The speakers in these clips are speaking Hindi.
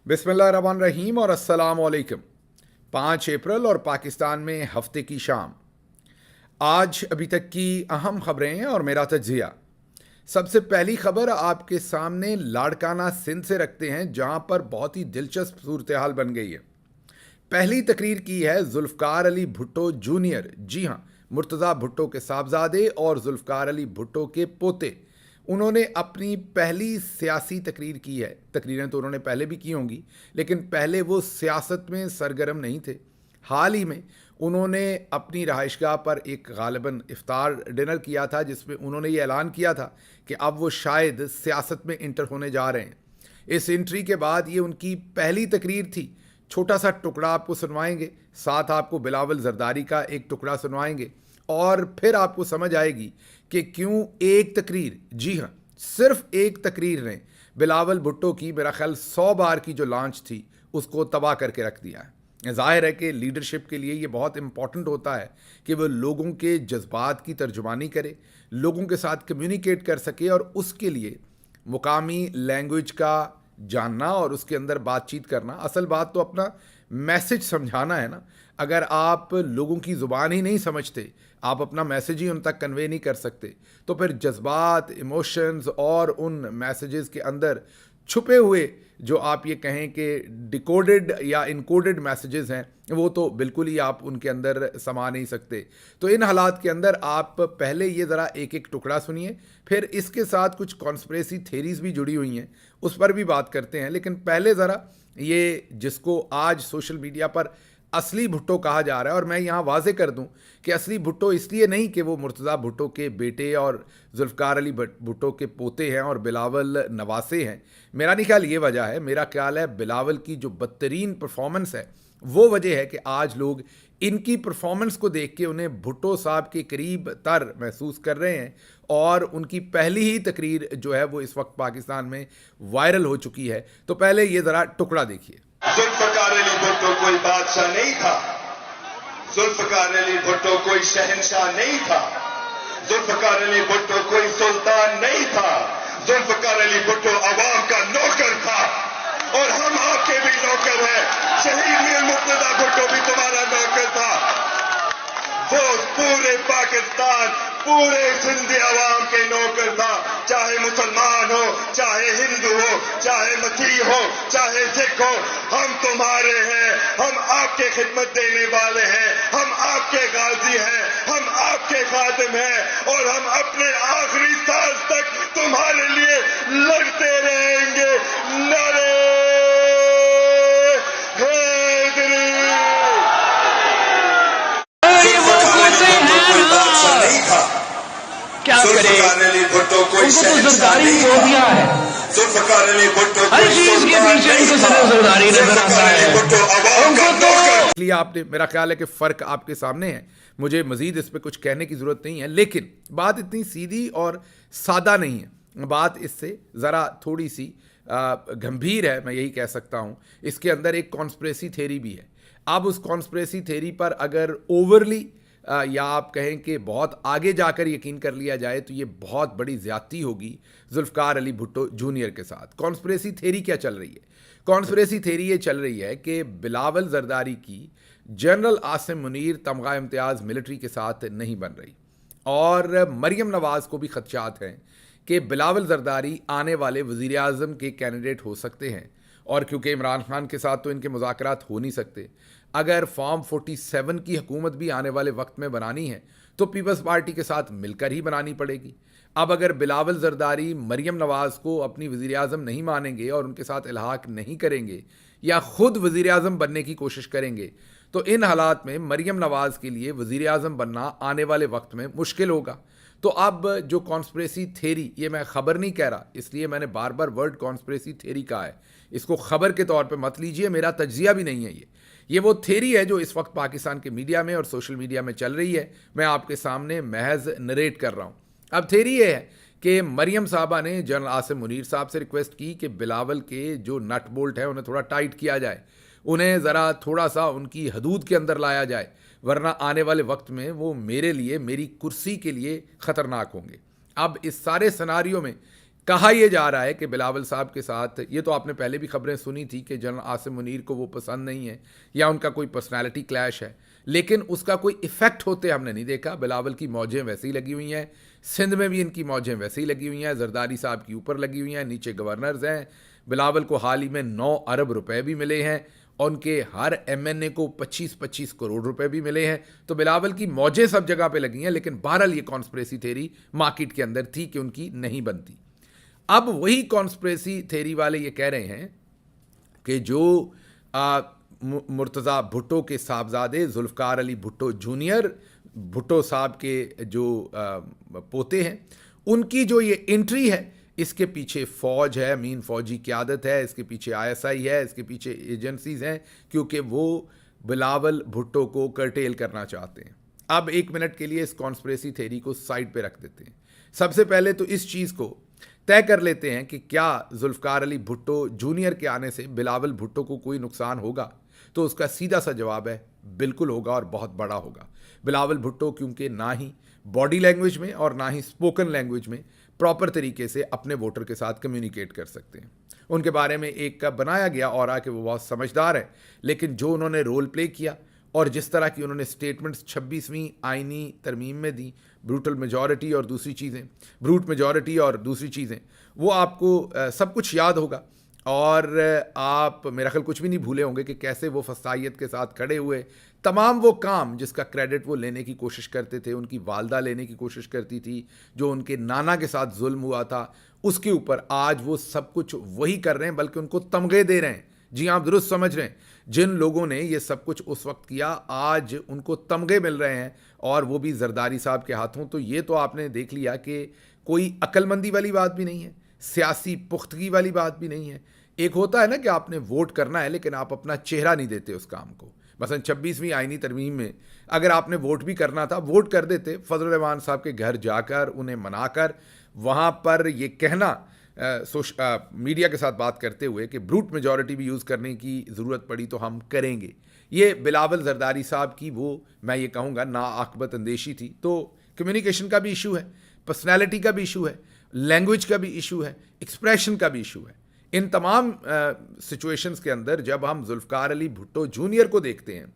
बिस्मिल्लाहिर्रहमानिर्रहीम और अस्सलाम वालेकुम। 5 अप्रैल और पाकिस्तान में हफ्ते की शाम। आज अभी तक की अहम खबरें हैं और मेरा तज्जिया। सबसे पहली खबर आपके सामने लाड़काना सिंध से रखते हैं, जहां पर बहुत ही दिलचस्प सूरत हाल बन गई है। पहली तकरीर की है जुल्फ़कार अली भुट्टो जूनियर, जी हाँ, मुर्तज़ा भुट्टो के साहबजादे और जुल्फ़कार अली भुट्टो के पोते। उन्होंने अपनी पहली सियासी तकरीर की है। तकरीरें तो उन्होंने पहले भी की होंगी, लेकिन पहले वो सियासत में सरगर्म नहीं थे। हाल ही में उन्होंने अपनी रहायशगाह पर एक गालिबन इफ्तार डिनर किया था, जिसमें उन्होंने ये ऐलान किया था कि अब वो शायद सियासत में इंटर होने जा रहे हैं। इस एंट्री के बाद ये उनकी पहली तकरीर थी। छोटा सा टुकड़ा आपको सुनवाएंगे, साथ आपको बिलावल जरदारी का एक टुकड़ा सुनवाएंगे और फिर आपको समझ आएगी कि क्यों एक तकरीर, जी हाँ, सिर्फ एक तकरीर ने बिलावल भुट्टो की मेरा ख्याल 100 बार की जो लॉन्च थी उसको तबाह करके रख दिया है। ज़ाहिर है कि लीडरशिप के लिए ये बहुत इंपॉर्टेंट होता है कि वह लोगों के जज्बात की तर्जुमानी करे, लोगों के साथ कम्युनिकेट कर सके, और उसके लिए मुकामी लैंग्वेज का जानना और उसके अंदर बातचीत करना। असल बात तो अपना मैसेज समझाना है ना। अगर आप लोगों की ज़ुबान ही नहीं समझते, आप अपना मैसेज ही उन तक कन्वे नहीं कर सकते, तो फिर जज्बात, इमोशंस और उन मैसेजेस के अंदर छुपे हुए जो आप ये कहें कि डिकोडेड या इनकोडेड मैसेजेस हैं, वो तो बिल्कुल ही आप उनके अंदर समा नहीं सकते। तो इन हालात के अंदर आप पहले ये ज़रा एक एक टुकड़ा सुनिए, फिर इसके साथ कुछ कॉन्स्पिरेसी थेरीज भी जुड़ी हुई हैं, उस पर भी बात करते हैं। लेकिन पहले ज़रा ये जिसको आज सोशल मीडिया पर असली भुट्टो कहा जा रहा है, और मैं यहाँ वाजे कर दूँ कि असली भुट्टो इसलिए नहीं कि वो मुर्तज़ा भुट्टो के बेटे और जुल्फ़कार अली भुट्टो के पोते हैं और बिलावल नवासे हैं। मेरा नहीं ख्याल ये वजह है। मेरा ख्याल है बिलावल की जो बदतरीन परफॉर्मेंस है वो वजह है कि आज लोग इनकी परफॉर्मेंस को देख के उन्हें भुट्टो साहब के करीब तर महसूस कर रहे हैं, और उनकी पहली ही तकरीर जो है वो इस वक्त पाकिस्तान में वायरल हो चुकी है। तो पहले ये ज़रा टुकड़ा देखिए। जुल्फ़कार अली भुट्टो कोई बादशाह नहीं था, जुल्फ़कार अली भुट्टो कोई शहंशाह नहीं था, जुल्फ़कार अली भुट्टो कोई सुल्तान नहीं था। जुल्फ़कार अली भुट्टो अवाम का नौकर था, और हम आपके भी नौकर हैं। शहीद मीर मुर्तज़ा भुट्टो भी तुम्हारा नौकर था। वो पूरे पाकिस्तान, पूरे सिंधी अवाम के नौकर था, चाहे मुसलमान हो, चाहे हिंदू हो, चाहे मसीही हो, चाहे सिख हो। हम तुम्हारे हैं, हम आपके खिदमत देने वाले हैं, हम आपके गाजी हैं, हम आपके खादिम हैं, और हम अपने आखिरी सांस तक तुम्हारे लिए लड़ते रहेंगे। नारे क्या करे, उनको तो जरदारी बोल दिया है। हर चीज के पीछे उनको जरदारी नजर आता है। उनको तो इसलिए आपने, मेरा ख्याल है कि फ़र्क आपके सामने है। मुझे मज़ीद इस पर कुछ कहने की ज़रूरत नहीं है, लेकिन बात इतनी सीधी और सादा नहीं है। बात इससे ज़रा थोड़ी सी गंभीर है, मैं यही कह सकता हूँ। इसके अंदर एक कॉन्स्पिरेसी थेरी भी है। अब उस कॉन्स्पिरेसी थेरी पर अगर ओवरली या आप कहें कि बहुत आगे जाकर यकीन कर लिया जाए तो ये बहुत बड़ी ज़्यादती होगी जुल्फ़कार अली भुट्टो जूनियर के साथ। कॉन्स्पिरेसी थेरी क्या चल रही है? कॉन्स्पिरेसी थेरी ये चल रही है कि बिलावल जरदारी की जनरल आसिम मुनीर तमगा इम्तियाज़ मिलिट्री के साथ नहीं बन रही, और मरियम नवाज़ को भी खदशात हैं कि बिलावल जरदारी आने वाले वज़ीर आज़म के कैंडिडेट हो सकते हैं। और क्योंकि इमरान खान के साथ तो इनके मुज़ाकरात हो नहीं सकते, अगर फॉर्म 47 की हुकूमत भी आने वाले वक्त में बनानी है तो पीपल्स पार्टी के साथ मिलकर ही बनानी पड़ेगी। अब अगर बिलावल जरदारी मरियम नवाज़ को अपनी वज़ीर आज़म नहीं मानेंगे और उनके साथ इल्हाक नहीं करेंगे या ख़ुद वज़ीर आज़म बनने की कोशिश करेंगे, तो इन हालात में मरियम नवाज़ के लिए वज़ीर आज़म बनना आने वाले वक्त में मुश्किल होगा। तो अब जो कॉन्स्पिरेसी थेरी, ये मैं ख़बर नहीं कह रहा, इसलिए मैंने बार बार वर्ड कॉन्स्पिरेसी थेरी कहा है, इसको ख़बर के तौर पे मत लीजिए, मेरा तज्जिया भी नहीं है। ये वो थेरी है जो इस वक्त पाकिस्तान के मीडिया में और सोशल मीडिया में चल रही है। मैं आपके सामने महज नरेट कर रहा हूँ। अब थेरी ये है कि मरियम साहबा ने जनरल आसिम मुनीर साहब से रिक्वेस्ट की कि बिलावल के जो नट बोल्ट है उन्हें थोड़ा टाइट किया जाए, उन्हें ज़रा थोड़ा सा उनकी हदूद के अंदर लाया जाए, वरना आने वाले वक्त में वो मेरे लिए, मेरी कुर्सी के लिए ख़तरनाक होंगे। अब इस सारे सिनारियों में कहा यह जा रहा है कि बिलावल साहब के साथ, ये तो आपने पहले भी खबरें सुनी थी कि जनरल आसिम मुनीर को वो पसंद नहीं है या उनका कोई पर्सनालिटी क्लैश है, लेकिन उसका कोई इफेक्ट होते हमने नहीं देखा। बिलावल की मौजें वैसे ही लगी हुई हैं, सिंध में भी इनकी मौजें वैसे ही लगी हुई हैं, जरदारी साहब की ऊपर लगी हुई हैं, नीचे गवर्नर्स हैं। बिलावल को हाल ही में 9 अरब रुपए भी मिले हैं और उनके हर एमएनए को 25-25 करोड़ रुपए भी मिले हैं। तो बिलावल की मौजें सब जगह पे लगी हैं, लेकिन बहरहाल ये कॉन्स्पिरेसी थेरी मार्केट के अंदर थी कि उनकी नहीं बनती। अब वही कॉन्स्पिरेसी थेरी वाले ये कह रहे हैं कि जो मुर्तज़ा भुट्टो के साहबजादे जुल्फ़कार अली भुट्टो जूनियर, भुट्टो साहब के जो पोते हैं, उनकी जो ये एंट्री है, इसके पीछे फ़ौज है, मीन फ़ौजी क़यादत है, इसके पीछे आईएसआई है, इसके पीछे एजेंसीज़ हैं, क्योंकि वो बिलावल भुट्टो को कर्टेल करना चाहते हैं। अब 1 मिनट के लिए इस कॉन्स्पिरेसी थेरी को साइड पे रख देते हैं। सबसे पहले तो इस चीज़ को तय कर लेते हैं कि क्या जुल्फ़कार अली भुट्टो जूनियर के आने से बिलावल भुट्टो को कोई नुकसान होगा। तो उसका सीधा सा जवाब है बिल्कुल होगा, और बहुत बड़ा होगा। बिलावल भुट्टो क्योंकि ना ही बॉडी लैंग्वेज में और ना ही स्पोकन लैंग्वेज में प्रॉपर तरीके से अपने वोटर के साथ कम्युनिकेट कर सकते हैं। उनके बारे में एक का बनाया गया और कि वो बहुत समझदार है, लेकिन जो उन्होंने रोल प्ले किया और जिस तरह की उन्होंने स्टेटमेंट्स 26वीं आईनी तरमीम में दी, ब्रूटल मेजॉरिटी और दूसरी चीज़ें, ब्रूट मेजॉरिटी और दूसरी चीज़ें, वो आपको सब कुछ याद होगा। और आप मेरा ख्याल कुछ भी नहीं भूले होंगे कि कैसे वो फसाइयत के साथ खड़े हुए, तमाम वो काम जिसका क्रेडिट वो लेने की कोशिश करते थे, उनकी वालदा लेने की कोशिश करती थी, जो उनके नाना के साथ जुल्म हुआ था उसके ऊपर आज वो सब कुछ वही कर रहे हैं, बल्कि उनको तमगे दे रहे हैं। जी आप दुरुस्त समझ रहे हैं, जिन लोगों ने ये सब कुछ उस वक्त किया आज उनको तमगे मिल रहे हैं, और वो भी जरदारी साहब के हाथों। तो ये तो आपने देख लिया कि कोई अक्लमंदी वाली बात भी नहीं है, सियासी पुख्तगी वाली बात भी नहीं है। एक होता है ना कि आपने वोट करना है लेकिन आप अपना चेहरा नहीं देते उस काम को। मसलन 26वीं आईनी तरमीम में अगर आपने वोट भी करना था, वोट कर देते, फजल रहमान साहब के घर जाकर उन्हें मनाकर वहाँ पर ये कहना मीडिया के साथ बात करते हुए कि ब्रूट मेजॉरिटी भी यूज़ करने की ज़रूरत पड़ी तो हम करेंगे। ये बिलावल जरदारी साहब की वो मैं ये कहूँगा नाआक़बत अंदेशी थी। तो कम्युनिकेशन का भी इशू है, पर्सनैलिटी का भी इशू है, लैंग्वेज का भी इशू है, एक्सप्रेशन का भी इशू है। इन तमाम सिचुएशंस के अंदर जब हम जुल्फ़कार अली भुट्टो जूनियर को देखते हैं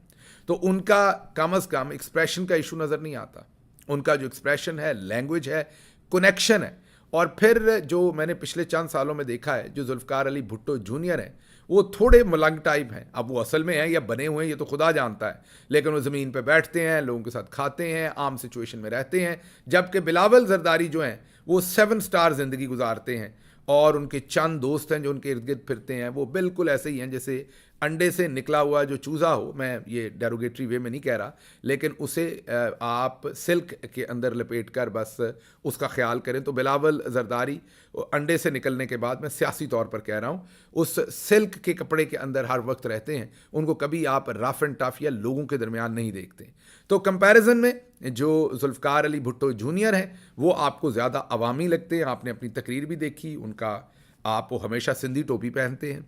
तो उनका कम अज़ कम एक्सप्रेशन का इशू नज़र नहीं आता। उनका जो एक्सप्रेशन है, लैंग्वेज है, कनेक्शन है। और फिर जो मैंने पिछले चंद सालों में देखा है, जो जुल्फ़कार अली भुट्टो जूनियर हैं वो थोड़े मलंग टाइप हैं। अब वो असल में हैं या बने हुए हैं ये तो खुदा जानता है, लेकिन वो ज़मीन पे बैठते हैं, लोगों के साथ खाते हैं, आम सिचुएशन में रहते हैं। जबकि बिलावल जरदारी जो हैं वो 7 स्टार ज़िंदगी गुजारते हैं, और उनके चंद दोस्त हैं जो उनके इर्द गिर्द फिरते हैं, वो बिल्कुल ऐसे ही हैं जैसे अंडे से निकला हुआ जो चूज़ा हो। मैं ये डेरोगेटरी वे में नहीं कह रहा, लेकिन उसे आप सिल्क के अंदर लपेट कर बस उसका ख्याल करें। तो बिलावल जरदारी अंडे से निकलने के बाद, मैं सियासी तौर पर कह रहा हूँ, उस सिल्क के कपड़े के अंदर हर वक्त रहते हैं। उनको कभी आप रफ एंड टफ या लोगों के दरमियान नहीं देखते। तो कंपैरिजन में जो जुल्फ़कार अली भुट्टो जूनियर हैं वो आपको ज़्यादा अवामी लगते हैं। आपने अपनी तकरीर भी देखी उनका, आप वो हमेशा सिंधी टोपी पहनते हैं,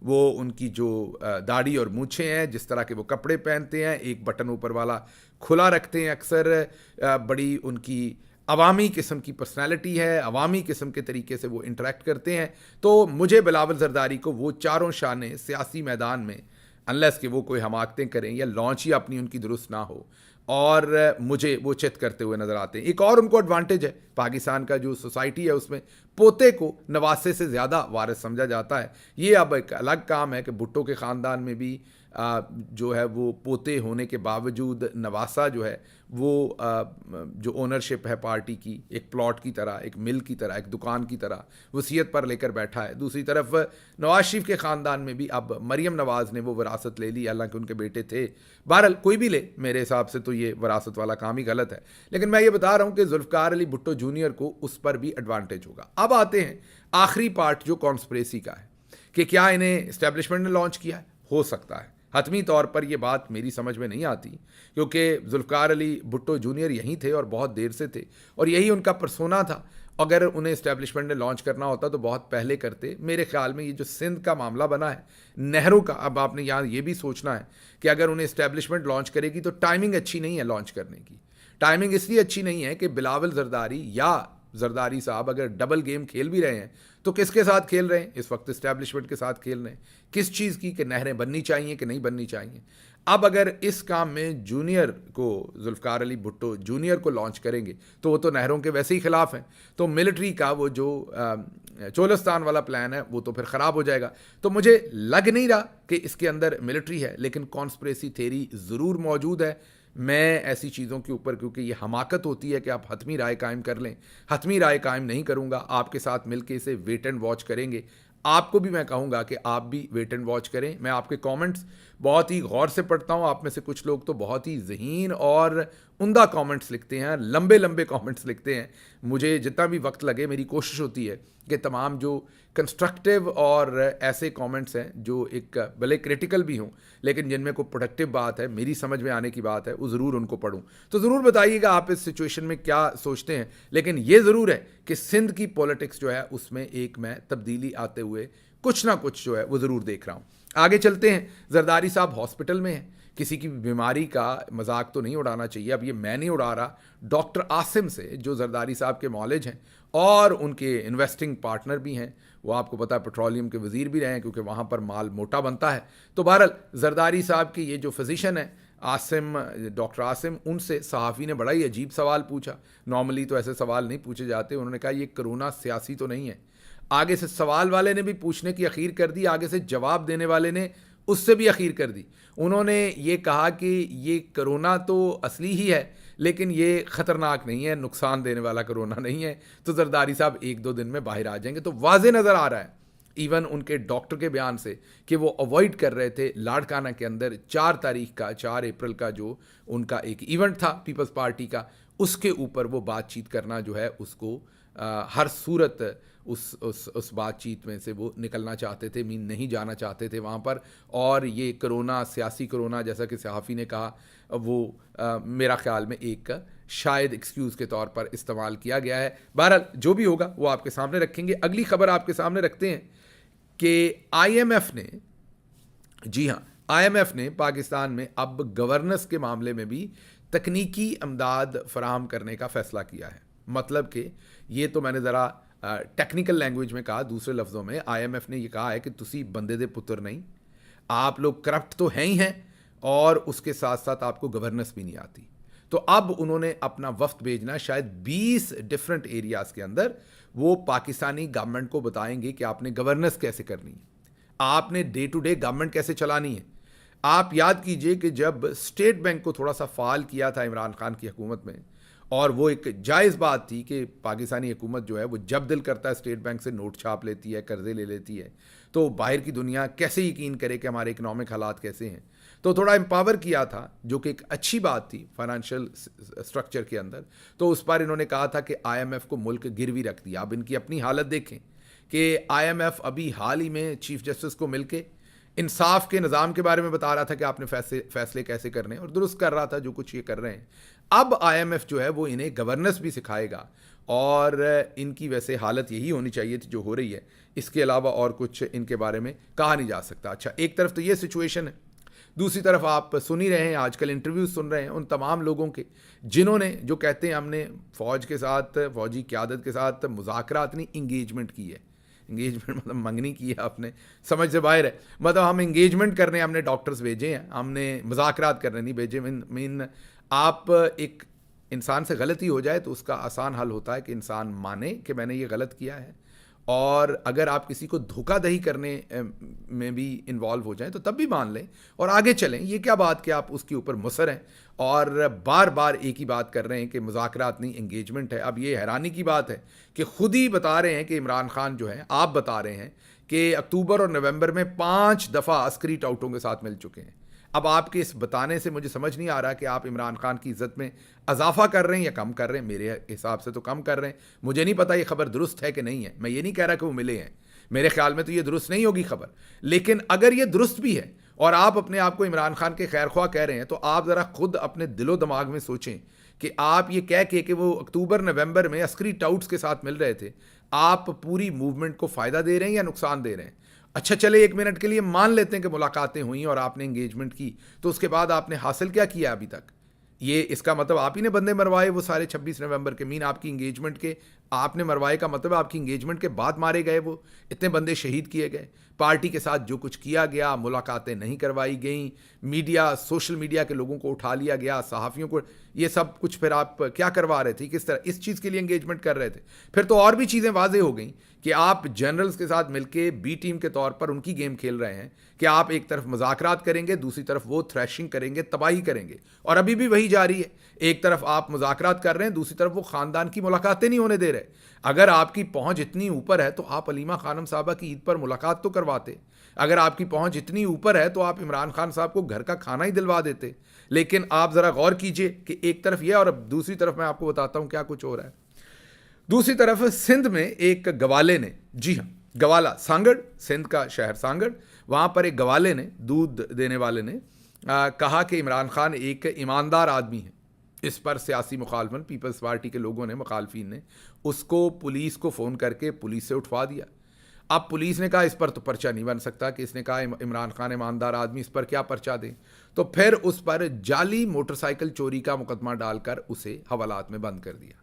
वो उनकी जो दाढ़ी और मूछें हैं, जिस तरह के वो कपड़े पहनते हैं, एक बटन ऊपर वाला खुला रखते हैं अक्सर, बड़ी उनकी अवामी किस्म की पर्सनालिटी है, अवामी किस्म के तरीके से वो इंटरेक्ट करते हैं। तो मुझे बिलावल जरदारी को वो चारों शाने सियासी मैदान में, अनलेस कि वो कोई हमाकतें करें या लॉन्च ही अपनी उनकी दुरुस्त ना हो, और मुझे वो चित करते हुए नज़र आते हैं। एक और उनको एडवांटेज है, पाकिस्तान का जो सोसाइटी है उसमें पोते को नवासे से ज़्यादा वारिस समझा जाता है। ये अब एक अलग काम है कि भुट्टो के ख़ानदान में भी जो है वो पोते होने के बावजूद नवासा जो है वो जो ओनरशिप है पार्टी की, एक प्लॉट की तरह, एक मिल की तरह, एक दुकान की तरह वसीयत पर लेकर बैठा है। दूसरी तरफ नवाज शरीफ के ख़ानदान में भी अब मरियम नवाज़ ने वो विरासत ले ली, हालांकि उनके बेटे थे। बहरहाल कोई भी ले, मेरे हिसाब से तो ये विरासत वाला काम ही गलत है, लेकिन मैं ये बता रहा हूँ कि जुल्फ़कार अली भुट्टो जूनियर को उस पर भी एडवांटेज होगा। अब आते हैं आखिरी पार्ट जो कॉन्स्पिरेसी का है कि क्या इन्हें इस्टेब्लिशमेंट ने लॉन्च किया है। हो सकता है, हतमी तौर पर यह बात मेरी समझ में नहीं आती, क्योंकि जुल्फ़कार अली भुट्टो जूनियर यहीं थे और बहुत देर से थे, और यही उनका परसोना था। अगर उन्हें इस्टेब्लिशमेंट ने लॉन्च करना होता तो बहुत पहले करते। मेरे ख्याल में ये जो सिंध का मामला बना है नेहरू का, अब आपने यहाँ ये भी सोचना है कि अगर उन्हें इस्टेब्लिशमेंट लॉन्च करेगी तो टाइमिंग अच्छी नहीं है लॉन्च करने की। टाइमिंग इसलिए अच्छी नहीं है कि बिलावल जरदारी या जरदारी साहब अगर डबल गेम खेल भी रहे हैं तो किसके साथ खेल रहे हैं? इस वक्त इस्टेब्लिशमेंट के साथ खेल रहे हैं। किस चीज़ की, कि नहरें बननी चाहिए कि नहीं बननी चाहिए। अब अगर इस काम में जूनियर को, जुल्फ़िकार अली भुट्टो जूनियर को लॉन्च करेंगे तो वो तो नहरों के वैसे ही खिलाफ हैं, तो मिलिट्री का वो जो चोलिस्तान वाला प्लान है वो तो फिर ख़राब हो जाएगा। तो मुझे लग नहीं रहा कि इसके अंदर मिलिट्री है, लेकिन कॉन्स्पिरेसी थेरी ज़रूर मौजूद है। मैं ऐसी चीज़ों के ऊपर, क्योंकि ये हमाकत होती है कि आप हतमी राय कायम कर लें, हतमी राय कायम नहीं करूँगा। आपके साथ मिलके इसे वेट एंड वॉच करेंगे। आपको भी मैं कहूँगा कि आप भी वेट एंड वॉच करें। मैं आपके कमेंट्स बहुत ही गौर से पढ़ता हूँ। आप में से कुछ लोग तो बहुत ही ज़हीन और उम्दा कमेंट्स लिखते हैं, लंबे लंबे कमेंट्स लिखते हैं। मुझे जितना भी वक्त लगे, मेरी कोशिश होती है कि तमाम जो कंस्ट्रक्टिव और ऐसे कमेंट्स हैं जो एक भले क्रिटिकल भी हों लेकिन जिनमें कोई प्रोडक्टिव बात है, मेरी समझ में आने की बात है, वो ज़रूर उनको पढूं। तो ज़रूर बताइएगा आप इस सिचुएशन में क्या सोचते हैं। लेकिन ये ज़रूर है कि सिंध की पॉलिटिक्स जो है उसमें एक मैं तब्दीली आते हुए कुछ ना कुछ जो है वो ज़रूर देख रहा हूँ। आगे चलते हैं। जरदारी साहब हॉस्पिटल में हैं। किसी की बीमारी का मजाक तो नहीं उड़ाना चाहिए। अब ये मैं नहीं उड़ा रहा, डॉक्टर आसिम से, जो जरदारी साहब के मौलिज हैं और उनके इन्वेस्टिंग पार्टनर भी हैं, वो आपको पता है पेट्रोलियम के वज़ीर भी रहे हैं, क्योंकि वहाँ पर माल मोटा बनता है। तो बहरहाल जरदारी साहब की ये जो फिजिशियन है आसिम, डॉक्टर आसिम, उनसे सहाफ़ी ने बड़ा ही अजीब सवाल पूछा। नॉर्मली तो ऐसे सवाल नहीं पूछे जाते। उन्होंने कहा ये कोरोना सियासी तो नहीं है। आगे से सवाल वाले ने भी पूछने की अखीर कर दी, आगे से जवाब देने वाले ने उससे भी अखीर कर दी। उन्होंने ये कहा कि ये कोरोना तो असली ही है लेकिन ये ख़तरनाक नहीं है, नुकसान देने वाला कोरोना नहीं है। तो जरदारी साहब 1-2 दिन में बाहर आ जाएंगे। तो वाज़े नज़र आ रहा है इवन उनके डॉक्टर के बयान से कि वो अवॉइड कर रहे थे लाड़काना के अंदर 4 अप्रैल का जो उनका एक इवेंट था पीपल्स पार्टी का, उसके ऊपर वो बातचीत करना जो है उसको हर सूरत उस बातचीत में से वो निकलना चाहते थे, मीन नहीं जाना चाहते थे वहाँ पर। और ये कोरोना, सियासी कोरोना, जैसा कि सहाफ़ी ने कहा, वो मेरा ख़्याल में एक शायद एक्सक्यूज़ के तौर पर इस्तेमाल किया गया है। बहरहाल जो भी होगा वो आपके सामने रखेंगे। अगली खबर आपके सामने रखते हैं कि IMF ने, जी हाँ, IMF ने पाकिस्तान में अब गवर्नेंस के मामले में भी तकनीकी इमदाद फराहम करने का फ़ैसला किया है। मतलब कि ये तो मैंने ज़रा टेक्निकल लैंग्वेज में कहा, दूसरे लफ्ज़ों में IMF ने ये कहा है कि तुसी बंदे दे पुत्र नहीं, आप लोग करप्ट तो हैं ही हैं और उसके साथ साथ आपको गवर्नेंस भी नहीं आती। तो अब उन्होंने अपना वफ्द भेजना, शायद 20 डिफरेंट एरियाज़ के अंदर वो पाकिस्तानी गवर्नमेंट को बताएंगे कि आपने गवर्नेंस कैसे करनी है, आपने डे टू डे गवर्नमेंट कैसे चलानी है। आप याद कीजिए कि जब स्टेट बैंक को थोड़ा सा फ़ाल किया था इमरान खान की हुकूमत में, और वो एक जायज़ बात थी कि पाकिस्तानी हुकूमत जो है वो जब दिल करता है स्टेट बैंक से नोट छाप लेती है, कर्जे ले लेती है, तो बाहर की दुनिया कैसे यकीन करे कि हमारे इकनॉमिक हालात कैसे हैं। तो थोड़ा एम्पावर किया था, जो कि एक अच्छी बात थी फाइनेंशियल स्ट्रक्चर के अंदर। तो उस पर इन्होंने कहा था कि IMF को मुल्क गिरवी रख दिया। अब इनकी अपनी हालत देखें कि IMF अभी हाल ही में चीफ जस्टिस को मिलके इंसाफ के निज़ाम के बारे में बता रहा था कि आपने फैसले कैसे करने, और दुरुस्त कर रहा था जो कुछ ये कर रहे हैं। अब IMF जो है वो इन्हें गवर्नेंस भी सिखाएगा, और इनकी वैसे हालत यही होनी चाहिए थी जो हो रही है। इसके अलावा और कुछ इनके बारे में कहा नहीं जा सकता। अच्छा, एक तरफ तो ये सिचुएशन है, दूसरी तरफ आप सुन ही रहे हैं, आजकल इंटरव्यूज सुन रहे हैं उन तमाम लोगों के जिन्होंने, जो कहते हैं हमने फ़ौज के साथ, फ़ौजी क़यादत के साथ मुज़ाकरात नहीं, इंगेजमेंट की है। इंगेजमेंट मतलब मंगनी की है, आपने समझ से बाहर है। मतलब हम इंगेजमेंट करने हमने डॉक्टर्स भेजे हैं, हमने मुज़ाकरात करने नहीं भेजे। मीन आप एक इंसान से गलती हो जाए तो उसका आसान हल होता है कि इंसान माने कि मैंने ये गलत किया है, और अगर आप किसी को धोखाधड़ी करने में भी इन्वॉल्व हो जाएं तो तब भी मान लें और आगे चलें। ये क्या बात कि आप उसके ऊपर मुसर हैं और बार बार एक ही बात कर रहे हैं कि मुज़ाकरात नहीं, एंगेजमेंट है। अब ये हैरानी की बात है कि खुद ही बता रहे हैं कि इमरान खान जो है, आप बता रहे हैं कि अक्टूबर और नवंबर में 5 दफ़ा अस्करी टाउटों के साथ मिल चुके हैं। अब आपके इस बताने से मुझे समझ नहीं आ रहा कि आप इमरान खान की इज़्ज़त में इजाफा कर रहे हैं या कम कर रहे हैं। मेरे हिसाब से तो कम कर रहे हैं। मुझे नहीं पता ये खबर दुरुस्त है कि नहीं है, मैं ये नहीं कह रहा कि वो मिले हैं, मेरे ख्याल में तो ये दुरुस्त नहीं होगी खबर। लेकिन अगर ये दुरुस्त भी है और आप अपने आप को इमरान खान के खैर ख्वाह कह रहे हैं, तो आप ज़रा खुद अपने दिलो दिमाग में सोचें कि आप ये कह के कि वो अक्टूबर नवंबर में अस्करी टाउट्स के साथ मिल रहे थे, आप पूरी मूवमेंट को फ़ायदा दे रहे हैं या नुकसान दे रहे हैं। अच्छा चले, 1 मिनट के लिए मान लेते हैं कि मुलाकातें हुई और आपने एंगेजमेंट की, तो उसके बाद आपने हासिल क्या किया अभी तक? ये इसका मतलब आप ही ने बंदे मरवाए वो सारे 26 नवंबर के। मीन आपकी इंगेजमेंट के आपने मरवाए का मतलब आपकी इंगेजमेंट के बाद मारे गए, वो इतने बंदे शहीद किए गए, पार्टी के साथ जो कुछ किया गया, मुलाकातें नहीं करवाई गई, मीडिया, सोशल मीडिया के लोगों को उठा लिया गया, सहाफ़ियों को, ये सब कुछ फिर आप क्या करवा रहे थे, किस तरह इस चीज़ के लिए एंगेजमेंट कर रहे थे। फिर तो और भी चीज़ें वाजे हो गई कि आप जनरल्स के साथ मिलके बी टीम के तौर पर उनकी गेम खेल रहे हैं कि आप एक तरफ मुज़ाकरात करेंगे, दूसरी तरफ वो थ्रैशिंग करेंगे, तबाही करेंगे, और अभी भी वही जारी है। एक तरफ आप मुज़ाकरात कर रहे हैं, दूसरी तरफ वो ख़ानदान की मुलाकातें नहीं होने दे रहे। अगर आपकी पहुंच इतनी ऊपर है तो आप अलीमा खानम साहबा की ईद पर मुलाकात तो करवाते। अगर आपकी पहुंच इतनी ऊपर है तो आप इमरान खान साहब को घर का खाना ही दिलवा देते। लेकिन आप ज़रा गौर कीजिए कि एक तरफ यह और अब दूसरी तरफ मैं आपको बताता हूं क्या कुछ हो रहा है। दूसरी तरफ सिंध में एक गवाले ने, जी हाँ गवाला, सांगड़, सिंध का शहर सांगड़, वहाँ पर एक गवाले ने, दूध देने वाले ने कहा कि इमरान खान एक ईमानदार आदमी है। इस पर सियासी मुखालफन, पीपल्स पार्टी के लोगों ने, मुखालफिन ने उसको पुलिस को फ़ोन करके पुलिस से उठवा दिया। अब पुलिस ने कहा इस पर तो पर्चा नहीं बन सकता, कि इसने कहा इमरान खान ईमानदार आदमी, इस पर क्या पर्चा दें। तो फिर उस पर जाली मोटरसाइकिल चोरी का मुकदमा डालकर उसे हवालात में बंद कर दिया।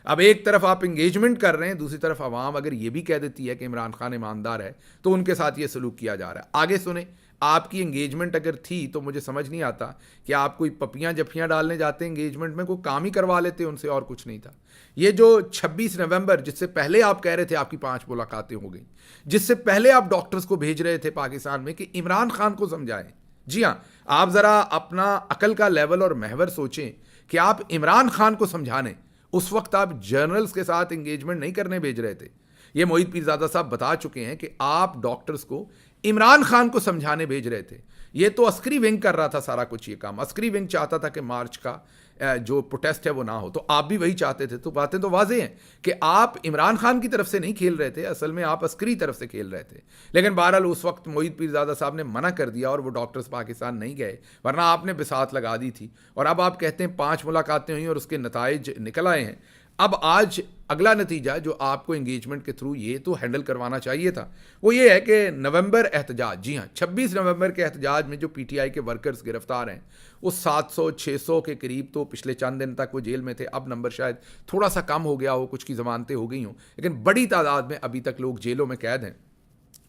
अब एक तरफ आप इंगेजमेंट कर रहे हैं, दूसरी तरफ आवाम अगर ये भी कह देती है कि इमरान खान ईमानदार है तो उनके साथ ये सलूक किया जा रहा है। आगे सुने, आपकी एंगेजमेंट अगर थी तो मुझे समझ नहीं आता कि आप कोई पपियां जफियां डालने जाते एंगेजमेंट में, कोई काम ही करवा लेते उनसे, और कुछ नहीं था। ये जो 26 नवंबर, जिससे पहले आप कह रहे थे आपकी 5 मुलाकातें हो गई, जिससे पहले आप डॉक्टर्स को भेज रहे थे पाकिस्तान में कि इमरान खान को समझाएं। जी हाँ, आप ज़रा अपना अकल का लेवल और महवर सोचें कि आप इमरान खान को समझाने, उस वक्त आप जर्नल्स के साथ एंगेजमेंट नहीं करने भेज रहे थे। ये मोहित पीरजादा साहब बता चुके हैं कि आप डॉक्टर्स को इमरान खान को समझाने भेज रहे थे। ये तो अस्करी विंग कर रहा था सारा कुछ ये काम। अस्करी विंग चाहता था कि मार्च का जो प्रोटेस्ट है वो ना हो, तो आप भी वही चाहते थे। तो बातें तो वाज़ेह हैं कि आप इमरान खान की तरफ से नहीं खेल रहे थे, असल में आप अस्करी तरफ से खेल रहे थे। लेकिन बहरहाल उस वक्त मोहित पीरजादा साहब ने मना कर दिया और वो डॉक्टर्स पाकिस्तान नहीं गए, वरना आपने बिसात लगा दी थी। और अब आप कहते हैं 5 मुलाकातें हुई और उसके नताइज निकल आए हैं। अब आज अगला नतीजा जो आपको एंगेजमेंट के थ्रू ये तो हैंडल करवाना चाहिए था, वो ये है कि नवंबर एहतजाज, जी हाँ 26 नवंबर के एहतजाज में जो पीटीआई के वर्कर्स गिरफ्तार हैं, वो 700-600 के करीब तो पिछले चंद दिन तक वो जेल में थे। अब नंबर शायद थोड़ा सा कम हो गया हो, कुछ की ज़मानतें हो गई हों, लेकिन बड़ी तादाद में अभी तक लोग जेलों में कैद हैं।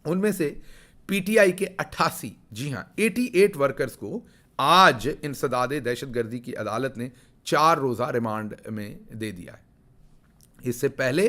उनमें से पीटीआई के 88, जी हाँ 88 वर्कर्स को आज इंसदाद दहशतगर्दी की अदालत ने 4 रोज़ा रिमांड में दे दिया है। इससे पहले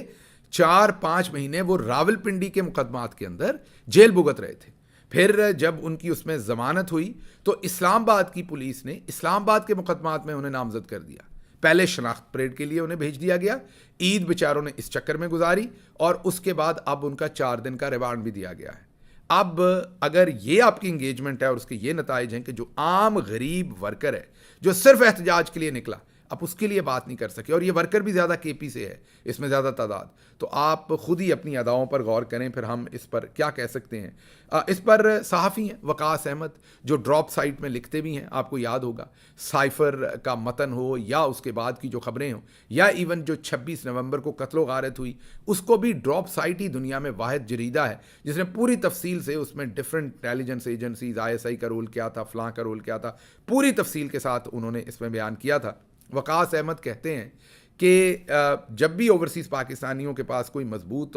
4-5 महीने वो रावलपिंडी के मुकदमात के अंदर जेल भुगत रहे थे। फिर जब उनकी उसमें ज़मानत हुई तो इस्लामाबाद की पुलिस ने इस्लामाबाद के मुकदमात में उन्हें नामजद कर दिया। पहले शनाख्त परेड के लिए उन्हें भेज दिया गया, ईद बेचारों ने इस चक्कर में गुजारी, और उसके बाद अब उनका 4 दिन का रिमांड भी दिया गया है। अब अगर ये आपकी इंगेजमेंट है और उसके ये नताइज हैं कि जो आम गरीब वर्कर है जो सिर्फ एहतजाज के लिए निकला, आप उसके लिए बात नहीं कर सके, और ये वर्कर भी ज़्यादा केपी से है, इसमें ज़्यादा तादाद, तो आप खुद ही अपनी अदाओं पर गौर करें, फिर हम इस पर क्या कह सकते हैं। इस पर सहाफ़ी हैं वकास अहमद, जो ड्रॉप साइट में लिखते भी हैं, आपको याद होगा, साइफ़र का मतन हो या उसके बाद की जो खबरें हों, या इवन जो 26 नवंबर को कत्लो गारत हुई, उसको भी ड्रॉप साइट ही दुनिया में वाहिद जरीदा है जिसने पूरी तफसील से उसमें डिफरेंट इंटेलिजेंस एजेंसीज, ISI का रोल क्या था, फ़लाँ का रोल क्या था, पूरी तफसील के साथ उन्होंने इसमें बयान किया था। वकास अहमद कहते हैं कि जब भी ओवरसीज़ पाकिस्तानियों के पास कोई मजबूत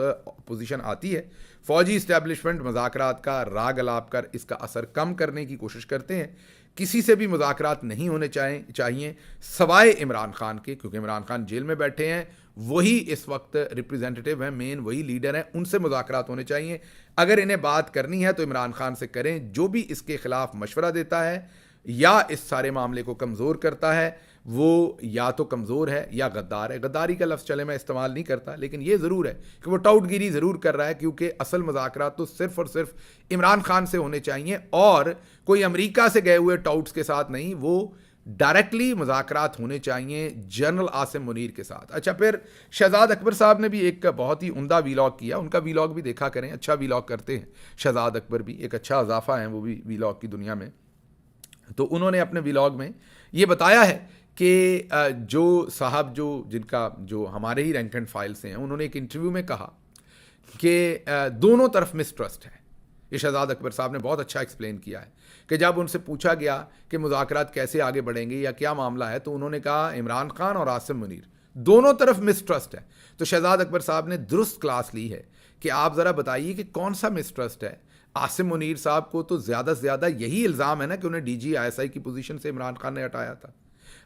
पोजीशन आती है, फ़ौजी इस्टेब्लिशमेंट मुज़ाकरात का राग अलाप कर इसका असर कम करने की कोशिश करते हैं। किसी से भी मुज़ाकरात नहीं होने चाहिए सवाए इमरान खान के, क्योंकि इमरान खान जेल में बैठे हैं, वही इस वक्त रिप्रेजेंटेटिव हैं, मेन वही लीडर हैं, उनसे मुज़ाकरात होने चाहिए। अगर इन्हें बात करनी है तो इमरान खान से करें। जो भी इसके ख़िलाफ़ मशवरा देता है या इस सारे मामले को कमज़ोर करता है, वो या तो कमज़ोर है या गद्दार है। गद्दारी का लफ्ज़ चले मैं इस्तेमाल नहीं करता, लेकिन ये ज़रूर है कि वो टाउटगिरी ज़रूर कर रहा है, क्योंकि असल मुज़ाकरात तो सिर्फ़ और सिर्फ इमरान खान से होने चाहिए और कोई अमेरिका से गए हुए टाउट्स के साथ नहीं। वो डायरेक्टली मुज़ाकरात होने चाहिए जनरल आसिम मुनीर के साथ। अच्छा, फिर शहजाद अकबर साहब ने भी एक बहुत ही उम्दा वीलॉग किया, उनका वीलॉग भी देखा करें, अच्छा वीलॉग करते हैं शहजाद अकबर भी, एक अच्छा इजाफा है वो भी वीलॉग की दुनिया में। तो उन्होंने अपने वीलॉग में ये बताया है कि जो साहब जो हमारे ही रैंक एंड फाइल से हैं, उन्होंने एक इंटरव्यू में कहा कि दोनों तरफ मिसट्रस्ट है। ये शहजाद अकबर साहब ने बहुत अच्छा एक्सप्लेन किया है कि जब उनसे पूछा गया कि मुज़ाकरात कैसे आगे बढ़ेंगे या क्या मामला है, तो उन्होंने कहा इमरान खान और आसिम मुनीर दोनों तरफ मिसट्रस्ट है। तो शहजाद अकबर साहब ने दुरुस्त क्लास ली है कि आप ज़रा बताइए कि कौन सा मिसट्रस्ट है। आसिम मुनीर साहब को तो ज़्यादा से ज़्यादा यही इल्ज़ाम है ना कि उन्हें DGISI की पोजीशन से इमरान खान ने हटाया था।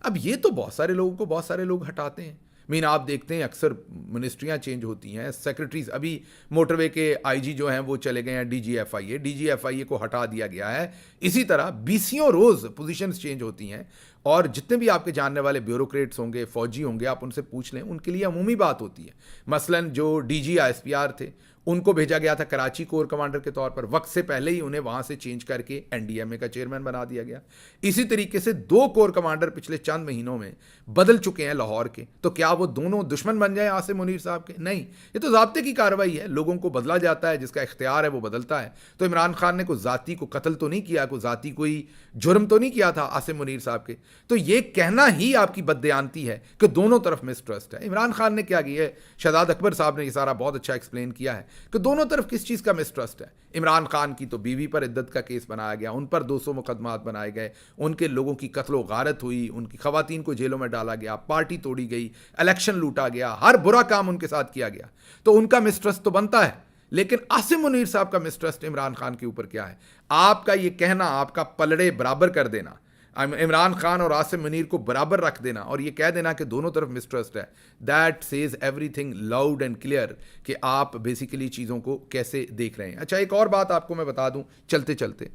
अब ये तो बहुत सारे लोगों को बहुत सारे लोग हटाते हैं। मीन आप देखते हैं अक्सर मिनिस्ट्रियां चेंज होती हैं, सेक्रेटरीज, अभी मोटरवे के IG जो हैं वो चले गए हैं DGFIA को हटा दिया गया है। इसी तरह 20 रोज़ पोजीशंस चेंज होती हैं और जितने भी आपके जानने वाले ब्यूरोक्रेट्स होंगे, फौजी होंगे, आप उनसे पूछ लें, उनके लिए अमूमी बात होती है। मसलन जो DG ISPR थे उनको भेजा गया था कराची कोर कमांडर के तौर पर, वक्त से पहले ही उन्हें वहां से चेंज करके NDMA का चेयरमैन बना दिया गया। इसी तरीके से 2 कोर कमांडर पिछले चंद महीनों में बदल चुके हैं लाहौर के। तो क्या वो दोनों दुश्मन बन जाए आसिम मुनीर साहब के? नहीं, ये तो ज़ाब्ते की कार्रवाई है, लोगों को बदला जाता है, जिसका इख्तियार है वो बदलता है। तो इमरान खान ने कोई ज़ाती को कत्ल तो नहीं किया, कोई ज़ाती कोई जुर्म तो नहीं किया था आसिम मुनीर साहब के। तो ये कहना ही आपकी बददयानती है कि दोनों तरफ मिसट्रस्ट है। इमरान खान ने क्या किया है, शहजाद अकबर साहब ने ये सारा बहुत अच्छा एक्सप्लेन किया है कि दोनों तरफ किस चीज़ का मिसट्रस्ट है। इमरान खान की तो बीवी पर इद्दत का केस बनाया गया, उन पर 200 मुकदमात बनाए गए, उनके लोगों की कत्लो गारत हुई, उनकी खवातीन को जेलों में डाला गया, पार्टी तोड़ी गई, इलेक्शन लूटा गया, हर बुरा काम उनके साथ किया गया। तो उनका मिसट्रस्ट तो बनता है। लेकिन आसिम मुनीर साहब का मिसट्रस्ट इमरान खान के ऊपर क्या है? आपका ये कहना, आपका पलड़े बराबर कर देना, इमरान खान और आसिम मुनीर को बराबर रख देना और ये कह देना कि दोनों तरफ मिसट्रस्ट है, that says everything loud and clear कि आप बेसिकली चीज़ों को कैसे देख रहे हैं। अच्छा, एक और बात आपको मैं बता दूं चलते चलते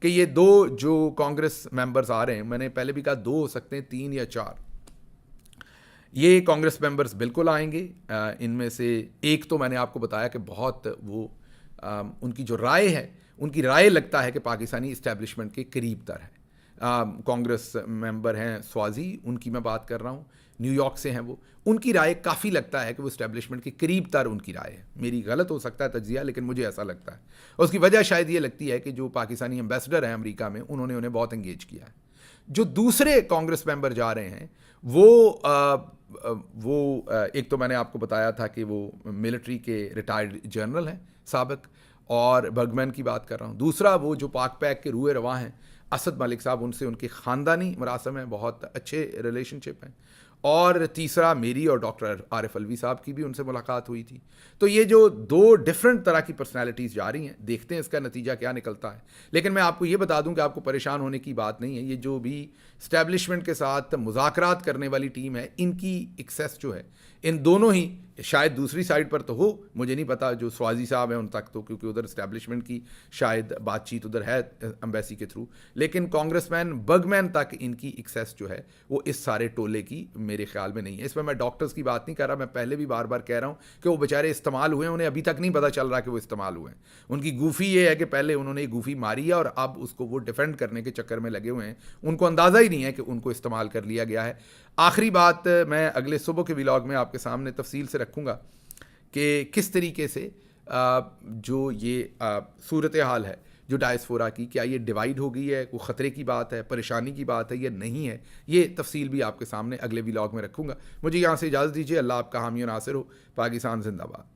कि ये 2 जो कांग्रेस मेंबर्स आ रहे हैं, मैंने पहले भी कहा 2 हो सकते हैं, 3 या 4, ये कांग्रेस मेंबर्स बिल्कुल आएंगे। इनमें से एक तो मैंने आपको बताया कि बहुत वो उनकी जो राय है, उनकी राय लगता है कि पाकिस्तानी इस्टेब्लिशमेंट के करीब तर है। कांग्रेस मेंबर हैं स्वाजी, उनकी मैं बात कर रहा हूँ, न्यूयॉर्क से हैं वो। उनकी राय काफ़ी लगता है कि वो इस्टेब्लिशमेंट के करीब तर उनकी राय है। मेरी गलत हो सकता है तज्जिया, लेकिन मुझे ऐसा लगता है। उसकी वजह शायद ये लगती है कि जो पाकिस्तानी एम्बेसडर हैं अमेरिका में, उन्होंने उन्हें बहुत एंगेज किया है। जो दूसरे कांग्रेस मेंबर जा रहे हैं वो एक तो मैंने आपको बताया था कि वो मिलिट्री के रिटायर्ड जनरल हैं साबिक, और बर्गमैन की बात कर रहा हूँ। दूसरा वो जो पाक पैक के रूए रवा हैं असद मलिक साहब, उनसे उनके ख़ानदानी मरासम हैं, बहुत अच्छे रिलेशनशिप हैं। और तीसरा मेरी और डॉक्टर आरिफ अलवी साहब की भी उनसे मुलाकात हुई थी। तो ये जो 2 डिफरेंट तरह की पर्सनालिटीज़ जा रही हैं, देखते हैं इसका नतीजा क्या निकलता है। लेकिन मैं आपको ये बता दूं कि आपको परेशान होने की बात नहीं है। ये जो भी इस्टेब्लिशमेंट के साथ मुज़ाकरात करने वाली टीम है, इनकी एक्सेस जो है इन दोनों ही, शायद दूसरी साइड पर तो हो, मुझे नहीं पता, जो स्वाजी साहब हैं उन तक तो, क्योंकि उधर इस्टेब्लिशमेंट की शायद बातचीत उधर है एम्बेसी के थ्रू, लेकिन कांग्रेसमैन बर्गमैन तक इनकी एक्सेस जो है वो इस सारे टोले की मेरे ख्याल में नहीं है। इसमें मैं डॉक्टर्स की बात नहीं कर रहा, मैं पहले भी बार बार कह रहा हूँ कि वो बेचारे इस्तेमाल हुए, उन्हें अभी तक नहीं पता चल रहा कि वो इस्तेमाल हुए हैं। उनकी गूफी ये है कि पहले उन्होंने गूफी मारी है और अब उसको वो डिफेंड करने के चक्कर में लगे हुए हैं, उनको अंदाज़ा ही नहीं है कि उनको इस्तेमाल कर लिया गया है। आखिरी बात मैं अगले सुबह के व्लॉग में आपके सामने तफसील से रखूँगा कि किस तरीके से जो ये सूरत हाल है जो डायस्पोरा की, क्या ये डिवाइड हो गई है, कोई ख़तरे की बात है, परेशानी की बात है या नहीं है, ये तफसील भी आपके सामने अगले व्लॉग में रखूँगा। मुझे यहाँ से इजाज़त दीजिए। अल्लाह आपका हामी और नासिर हो। पाकिस्तान जिंदाबाद।